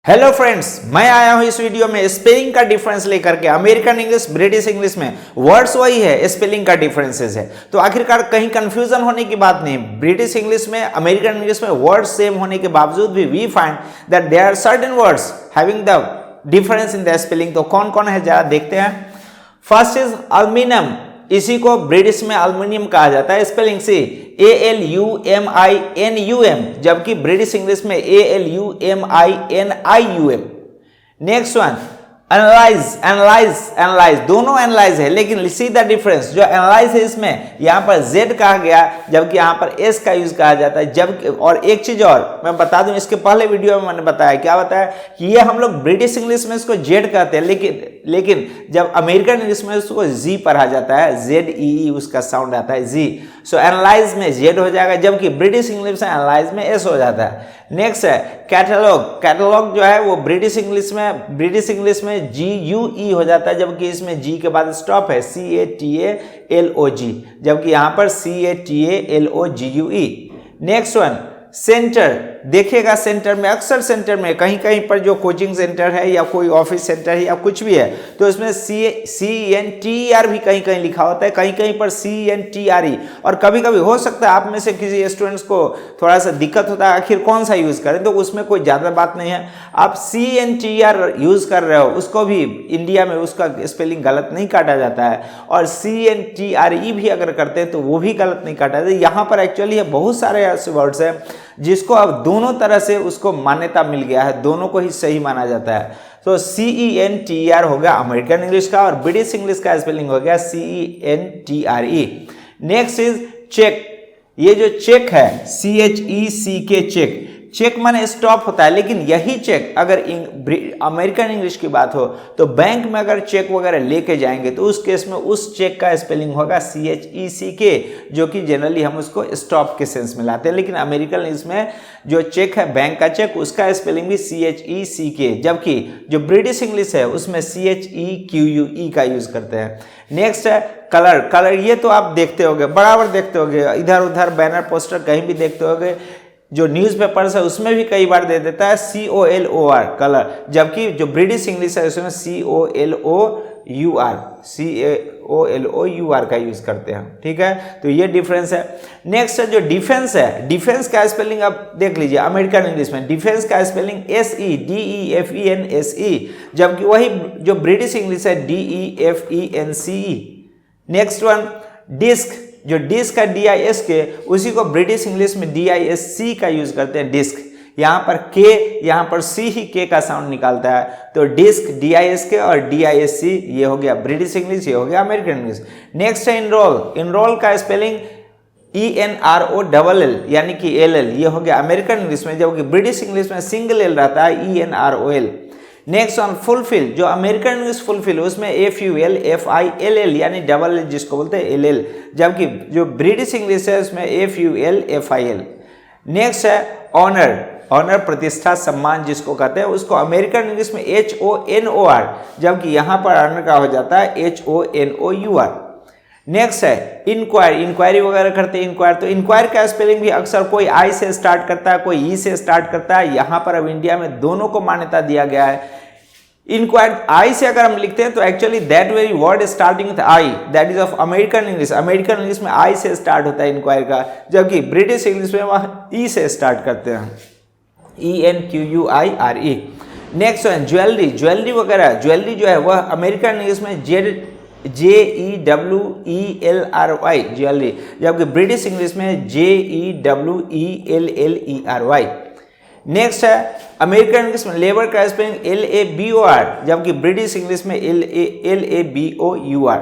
Hello friends, मैं आया हूं इस वीडियो में स्पेलिंग का डिफरेंस लेकर के। अमेरिकन इंग्लिश, ब्रिटिश इंग्लिश में वर्ड्स वही है, स्पेलिंग का डिफरेंसेस है। तो आखिरकार कहीं कंफ्यूजन होने की बात नहीं। ब्रिटिश इंग्लिश में, अमेरिकन इंग्लिश में वर्ड्स सेम होने के बावजूद भी we find that there are certain words having the difference in the spelling. तो कौन कौन है जरा देखते हैं। फर्स्ट इज एल्युमिनियम, इसी को ब्रिटिश में एल्युमिनियम कहा जाता है, स्पेलिंग से ALUMINUM, जबकि ब्रिटिश इंग्लिश में ALUMINIUM। Next one analyse, analyse, analyse, दोनों एनालाइज है, लेकिन सी द डिफरेंस। जो एनालाइज है इसमें यहाँ पर Z कहा गया, जबकि यहाँ पर S का यूज कहा जाता है। जब और एक चीज और मैं बता दूं, इसके पहले वीडियो में मैंने बताया, क्या बताया कि ये हम लोग ब्रिटिश इंग्लिश में इसको Z कहते हैं, लेकिन जब अमेरिकन इंग्लिश में उसको Z पढ़ा जाता है, ZEE उसका साउंड आता है, Z। सो एनालाइज में Z हो जाएगा, जबकि ब्रिटिश इंग्लिश में एनालाइज में S हो जाता है। नेक्स्ट है कैटलॉग। कैटलॉग जो है वो ब्रिटिश इंग्लिश में GUE हो जाता है, जबकि इसमें G के बाद स्टॉप है, CATALOG, जबकि यहाँ पर CATALOGUE। Next one centre. देखिएगा सेंटर में, अक्सर सेंटर में कहीं कहीं पर जो कोचिंग सेंटर है या कोई ऑफिस सेंटर है या कुछ भी है, तो इसमें CENTER भी कहीं कहीं लिखा होता है, कहीं कहीं पर CENTRE। और कभी कभी हो सकता है आप में से किसी स्टूडेंट्स को थोड़ा सा दिक्कत होता है आखिर कौन सा यूज करें, तो उसमें कोई ज़्यादा बात नहीं है। आप CENTER यूज कर रहे हो, उसको भी इंडिया में उसका स्पेलिंग गलत नहीं काटा जाता है, और CENTRE भी अगर करते हैं तो वो भी गलत नहीं काटा जाता है। यहाँ पर एक्चुअली बहुत सारे ऐसे वर्ड्स हैं जिसको अब दोनों तरह से उसको मान्यता मिल गया है, दोनों को ही सही माना जाता है। तो CENTER हो गया अमेरिकन इंग्लिश का, और ब्रिटिश इंग्लिश का स्पेलिंग हो गया CENTRE। Next is check. ये जो चेक है CHECK, चेक, चेक माने स्टॉप होता है, लेकिन यही चेक अगर अमेरिकन इंग्लिश की बात हो तो बैंक में अगर चेक वगैरह लेके जाएंगे तो उस केस में उस चेक का स्पेलिंग होगा CHECK, जो कि जनरली हम उसको स्टॉप के सेंस में लाते हैं। लेकिन अमेरिकन इंग्लिश में जो चेक है, बैंक का चेक, उसका स्पेलिंग भी CHECK, जबकि जो ब्रिटिश इंग्लिश है उसमें CHEQUE का यूज करते हैं। नेक्स्ट है कलर। कलर ये तो आप देखते होंगे, बराबर देखते होंगे, इधर उधर बैनर पोस्टर कहीं भी देखते होंगे, जो न्यूज़पेपर्स है उसमें भी कई बार दे देता है COLOR, कलर, जबकि जो ब्रिटिश इंग्लिश है उसमें COLOUR का यूज करते हैं। ठीक है, तो ये डिफरेंस है। नेक्स्ट है जो डिफेंस है, डिफेंस का स्पेलिंग अब देख लीजिए। अमेरिकन इंग्लिश में डिफेंस का स्पेलिंग DEFENSE, जबकि वही जो ब्रिटिश इंग्लिश है DEFENCE। Next one disc. जो डिस्क है DIS के, उसी को ब्रिटिश इंग्लिश में DISC का यूज करते हैं, डिस्क। यहाँ पर K, यहाँ पर C ही K का साउंड निकालता है, तो डिस्क DISK और DISC, ये हो गया ब्रिटिश इंग्लिश, ये हो गया अमेरिकन इंग्लिश। नेक्स्ट है इनरोल। इनरोल का स्पेलिंग ENROLL, यानी कि LL, ये हो गया अमेरिकन इंग्लिश में, जबकि ब्रिटिश इंग्लिश में सिंगल L रहता है, ENROL। Next on fulfil. जो अमेरिकन इंग्लिश फुलफिल उसमें FULFILL, यानी डबल L जिसको बोलते हैं LL, जबकि जो ब्रिटिश इंग्लिश है उसमें FULFIL। नेक्स्ट है ऑनर। ऑनर प्रतिष्ठा, सम्मान जिसको कहते हैं, उसको अमेरिकन इंग्लिश में HONOR, जबकि यहाँ पर ऑनर का हो जाता है HONOUR। नेक्स्ट है इंक्वायरी। इंक्वायरी वगैरह करते हैं, इंक्वायर, तो इंक्वायर का स्पेलिंग भी अक्सर कोई I से स्टार्ट करता है, कोई E से स्टार्ट करता है। यहाँ पर अब इंडिया में दोनों को मान्यता दिया गया है। इंक्वायर I से अगर हम लिखते हैं तो actually that very word starting with I, that is of American English. American English में I से स्टार्ट होता है इंक्वायर का, जबकि ब्रिटिश इंग्लिश में वह E से स्टार्ट करते हैं, ENQUIRE। नेक्स्ट है ज्वेलरी। ज्वेलरी वगैरह, ज्वेलरी जो है वह अमेरिकन इंग्लिश में JEWELRY, ज्वेलरी, जबकि ब्रिटिश इंग्लिश में JEWELLERY। नेक्स्ट है अमेरिकन इंग्लिश में लेबर का स्पेलिंग LABOR, जबकि ब्रिटिश इंग्लिश में LABOUR।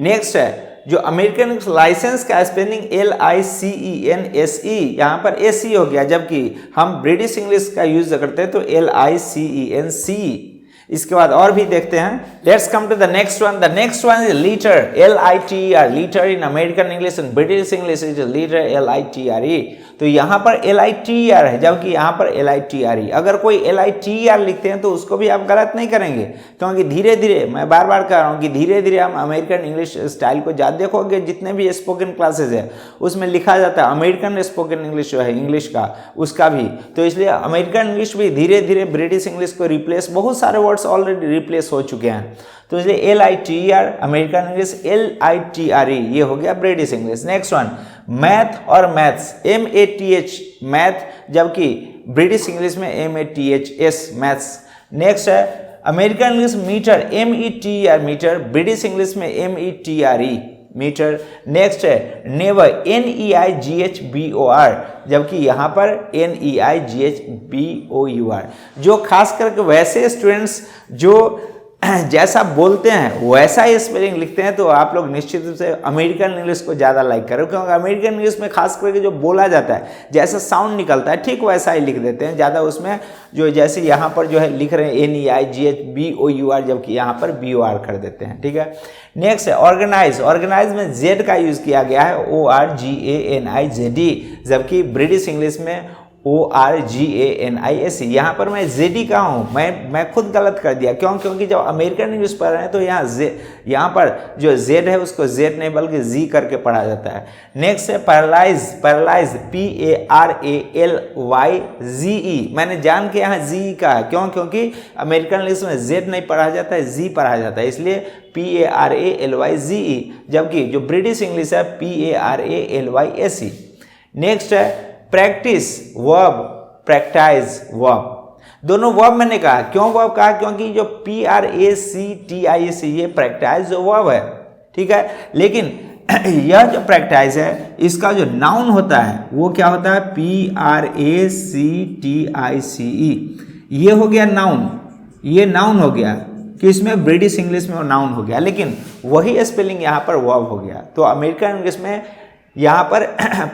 नेक्स्ट है जो अमेरिकन इंग्लिश लाइसेंस का स्पेलिंग LICENSE, यहाँ पर SE हो गया, जबकि हम ब्रिटिश इंग्लिश का यूज करते हैं तो LICENCE। इसके बाद और भी देखते हैं। Let's come to the next one. The next one is litre, LITER, litre in American English and British English is litre, LITERE। तो यहाँ पर LITER है, जबकि यहाँ पर LITRE। अगर कोई LITER लिखते हैं तो उसको भी आप गलत नहीं करेंगे, क्योंकि धीरे धीरे, मैं बार बार कह रहा हूँ कि धीरे धीरे हम अमेरिकन इंग्लिश स्टाइल को ज़्यादा देखोगे। जितने भी स्पोकन क्लासेज है उसमें लिखा जाता है अमेरिकन स्पोकन इंग्लिश जो है इंग्लिश का, उसका भी। तो इसलिए अमेरिकन इंग्लिश भी धीरे धीरे ब्रिटिश इंग्लिश को रिप्लेस, बहुत सारे वर्ड्स ऑलरेडी रिप्लेस हो चुके हैं। तो इसलिए LITER अमेरिकन इंग्लिश, LITRE ये हो गया British English. Next one, math और मैथ्स, MATH मैथ, जबकि ब्रिटिश इंग्लिश में MATHS मैथ्स। नेक्स्ट है American English metre, METR metre, British English में METRE मीटर। नेक्स्ट है नेवर, NEIGHBOR, जबकि यहाँ पर NEIGHBOUR। जो खास करके वैसे स्टूडेंट्स जो जैसा बोलते हैं वैसा ही स्पेलिंग लिखते हैं, तो आप लोग निश्चित रूप से अमेरिकन इंग्लिश को ज़्यादा लाइक करो, क्योंकि अमेरिकन इंग्लिश में खास करके जो बोला जाता है, जैसा साउंड निकलता है ठीक वैसा ही लिख देते हैं ज़्यादा। उसमें जो जैसे यहाँ पर जो है लिख रहे हैं NEIGHBOUR, जबकि यहाँ पर BOR कर देते हैं, ठीक है। नेक्स्ट है ऑर्गेनाइज, ऑर्गेनाइज में Z का यूज़ किया गया है, ORGANIZD, जबकि ब्रिटिश इंग्लिश में ORGANISE। यहाँ पर मैं ZD कहा हूँ, मैं खुद गलत कर दिया, क्यों? क्योंकि जब अमेरिकन इंग्लिश पढ़ रहे हैं तो यहाँ पर जो Z है उसको Z नहीं बल्कि Z करके पढ़ा जाता है। नेक्स्ट है पैरालाइज, पैरालाइज PARALYZE, मैंने जान के यहाँ ZE कहा है, क्यों? क्योंकि अमेरिकन इंग्लिश में Z नहीं पढ़ा जाता है, Z पढ़ा जाता है, इसलिए PARALYZE, जबकि जो ब्रिटिश इंग्लिश है PARALYSE। नेक्स्ट है प्रैक्टिस वर्ब, प्रैक्टाइज वर्ब, दोनों वर्ब मैंने कहा। क्यों वर्ब कहा? क्योंकि जो PRACTICE ये प्रैक्टाइज जो वर्ब है, ठीक है। लेकिन यह जो प्रैक्टाइज है इसका जो नाउन होता है वो क्या होता है? PRACTICE, ये हो गया नाउन, ये नाउन हो गया कि इसमें ब्रिटिश इंग्लिश में वो नाउन हो गया, लेकिन वही स्पेलिंग यहाँ पर वर्ब हो गया। तो अमेरिकन इंग्लिश में यहाँ पर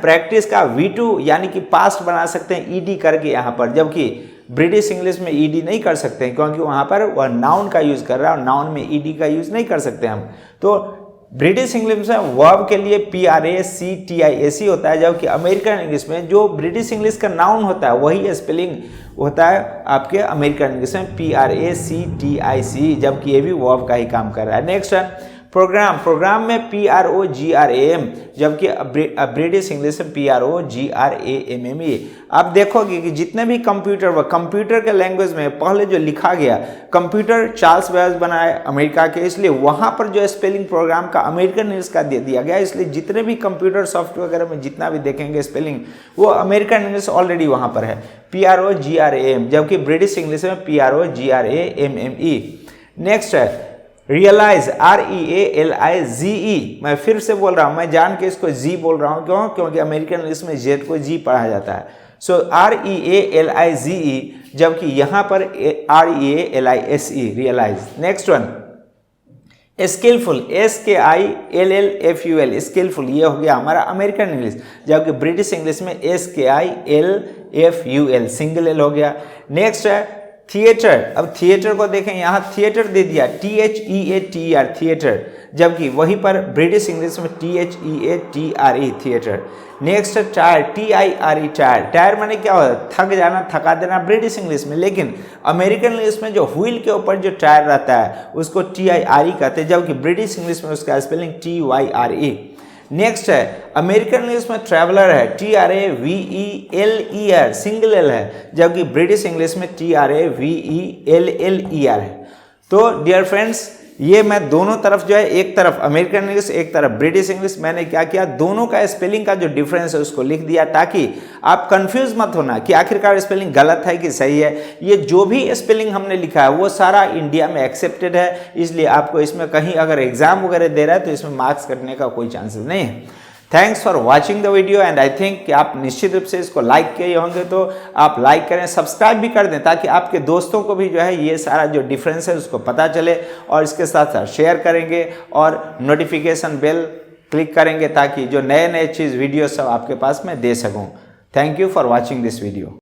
प्रैक्टिस का V2 यानी कि पास्ट बना सकते हैं ED करके यहाँ पर, जबकि ब्रिटिश इंग्लिश में ED नहीं कर सकते हैं, क्योंकि वहाँ पर वह नाउन का यूज़ कर रहा है और नाउन में ED का यूज़ नहीं कर सकते हम। तो ब्रिटिश इंग्लिश में वर्ब के लिए PRACTICE होता है, जबकि अमेरिकन इंग्लिश में जो ब्रिटिश इंग्लिश का नाउन होता है वही स्पेलिंग होता है आपके अमेरिकन इंग्लिश में PRACTICE, जबकि ये भी वर्ब का ही काम कर रहा है। नेक्स्ट है प्रोग्राम, प्रोग्राम में PROGRAM, जबकि ब्रिटिश इंग्लिश में PROGRAMME। आप देखोगे कि जितने भी कंप्यूटर के लैंग्वेज में पहले जो लिखा गया, कंप्यूटर चार्ल्स बेबेज बनाए अमेरिका के, इसलिए वहाँ पर जो स्पेलिंग प्रोग्राम का अमेरिकन इंग्लिश का दे दिया गया, इसलिए जितने भी कंप्यूटर सॉफ्टवेयर वगैरह में जितना भी देखेंगे स्पेलिंग वो अमेरिकन इंग्लिश ऑलरेडी वहाँ पर है PROGRAM, जबकि ब्रिटिश इंग्लिश में PROGRAMME। नेक्स्ट है रियलाइज, REALIZE, मैं फिर से बोल रहा हूँ, मैं जान के इसको जी बोल रहा हूँ, क्यों? क्योंकि अमेरिकन इंग्लिश में जेड को जी पढ़ा जाता है। सो REALIZE, जबकि यहाँ पर REALISE, realise. Next one skilful, SKILLFUL, skilful, ये हो गया हमारा अमेरिकन इंग्लिश, जबकि ब्रिटिश इंग्लिश में SKILFUL, सिंगल एल हो गया। नेक्स्ट है थिएटर, अब थिएटर को देखें, यहाँ थिएटर दे दिया THEATR, थिएटर, जबकि वहीं पर ब्रिटिश इंग्लिश में THEATRE, थिएटर। नेक्स्ट है टायर, TIRE, टायर, टायर माने क्या होता है? थक जाना, थका देना ब्रिटिश इंग्लिश में, लेकिन अमेरिकन इंग्लिश में जो व्हील के ऊपर जो टायर रहता है उसको TIRE कहते हैं, जबकि ब्रिटिश इंग्लिश में उसका स्पेलिंग TYRE। नेक्स्ट है अमेरिकन इंग्लिश में ट्रैवलर है TRAVELER, सिंगल एल है, जबकि ब्रिटिश इंग्लिश में TRAVELLER है। तो डियर फ्रेंड्स, ये मैं दोनों तरफ जो है, एक तरफ अमेरिकन इंग्लिश एक तरफ ब्रिटिश इंग्लिश, मैंने क्या किया, दोनों का स्पेलिंग का जो डिफरेंस है उसको लिख दिया, ताकि आप कंफ्यूज मत होना कि आखिरकार स्पेलिंग गलत है कि सही है। ये जो भी स्पेलिंग हमने लिखा है वो सारा इंडिया में एक्सेप्टेड है, इसलिए आपको इसमें कहीं अगर एग्जाम वगैरह दे रहा है तो इसमें मार्क्स कटने का कोई चांसेस नहीं है। Thanks for watching the video and I think कि आप निश्चित रूप से इसको लाइक किए होंगे, तो आप लाइक करें, सब्सक्राइब भी कर दें, ताकि आपके दोस्तों को भी जो है ये सारा जो डिफरेंस है उसको पता चले, और इसके साथ साथ शेयर करेंगे और नोटिफिकेशन बेल क्लिक करेंगे, ताकि जो नए नए चीज़ वीडियो सब आपके पास मैं दे सकूँ। Thank you for watching this video.